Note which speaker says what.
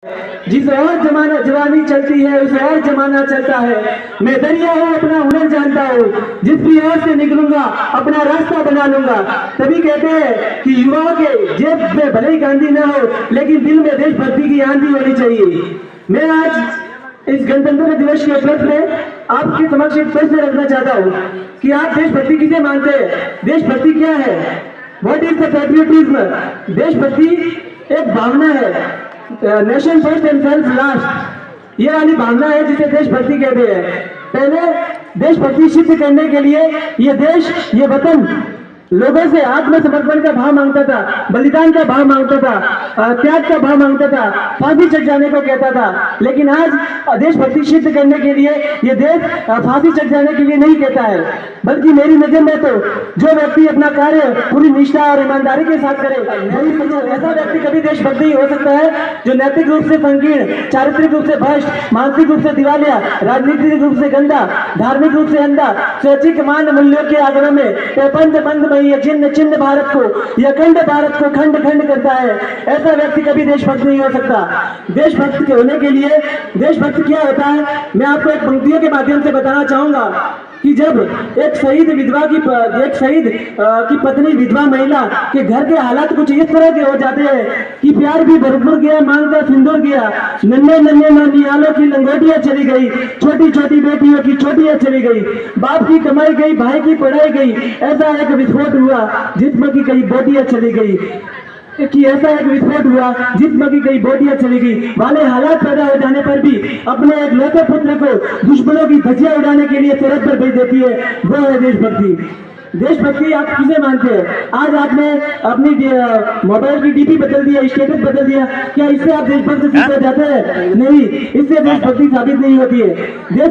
Speaker 1: जिस और जमाना जवानी चलती है उस और जमाना चलता है। मैं दरिया हूँ अपना हुनर जानता हूँ, जिस भी ओर से निकलूंगा अपना रास्ता बना लूंगा। तभी कहते हैं कि युवाओं के जेब में भले ही गांधी ना हो लेकिन दिल में देशभक्ति की आंधी होनी चाहिए। मैं आज इस गणतंत्र दिवस के उपलक्ष्य में आपके समक्ष एक प्रश्न रखना चाहता हूँ कि आप देशभक्ति किसे मानते हैं? देशभक्ति क्या है? What is the patriotism? देशभक्ति एक भावना है, nation first and self last, ये वाली भावना है जिसे देशभक्ति कहते हैं। पहले देशभक्ति सिद्ध करने के लिए ये देश, ये वतन लोगों से आत्मसमर्पण का भाव मांगता था, बलिदान का भाव मांगता था, त्याग का भाव मांगता था, फांसी चढ़ जाने को कहता था। लेकिन आज देशभक्ति सिद्ध करने के लिए ये देश फांसी चढ़ जाने के लिए नहीं कहता है, बल्कि मेरी नजर में तो जो व्यक्ति अपना कार्य पूरी निष्ठा और ईमानदारी के साथ करे, ऐसा व्यक्ति कभी देशभक्त नहीं हो सकता है जो नैतिक रूप से संकीर्ण, चारित्रिक रूप से भ्रष्ट, मानसिक रूप से दिवालिया, राजनीतिक रूप से गंदा, धार्मिक रूप से अंधा, स्वैच्छिक मान मूल्यों के आग्रह में पैबंद बंद ये चिन्ह चिन्ह भारत को, यह खंड भारत को खंड खंड करता है। ऐसा व्यक्ति कभी देशभक्त नहीं हो सकता। देशभक्त के होने के लिए देशभक्त क्या होता है मैं आपको एक पंक्तियों के माध्यम से बताना चाहूंगा कि जब एक शहीद की पत्नी विधवा महिला के घर के हालात कुछ इस तरह के हो जाते हैं कि प्यार भी भरपूर गया, मांग का सिंदूर गया, नन्हे नन्हे ननिहालों की लंगोटियां चली गई, छोटी छोटी बेटियों की चोटियां चली गई, बाप की कमाई गई, भाई की पढ़ाई गई, ऐसा एक विस्फोट हुआ जिसमें की कई बोटियां चली गई जिसमें की कई बोटियां चली गई वाले हालात पैदा हो जाने पर भी अपने एक लौते पुत्र को दुश्मनों की धज्जियां उड़ाने के लिए सरहद पर भेज देती है, वो है देशभक्ति। देशभक्ति आप किसे मानते हैं? आज आपने अपनी मोबाइल की डीपी बदल दिया, स्टेटस बदल दिया, क्या इससे आप देशभक्त सिद्ध हो जाते हैं? नहीं, इससे देशभक्ति साबित नहीं होती है। देश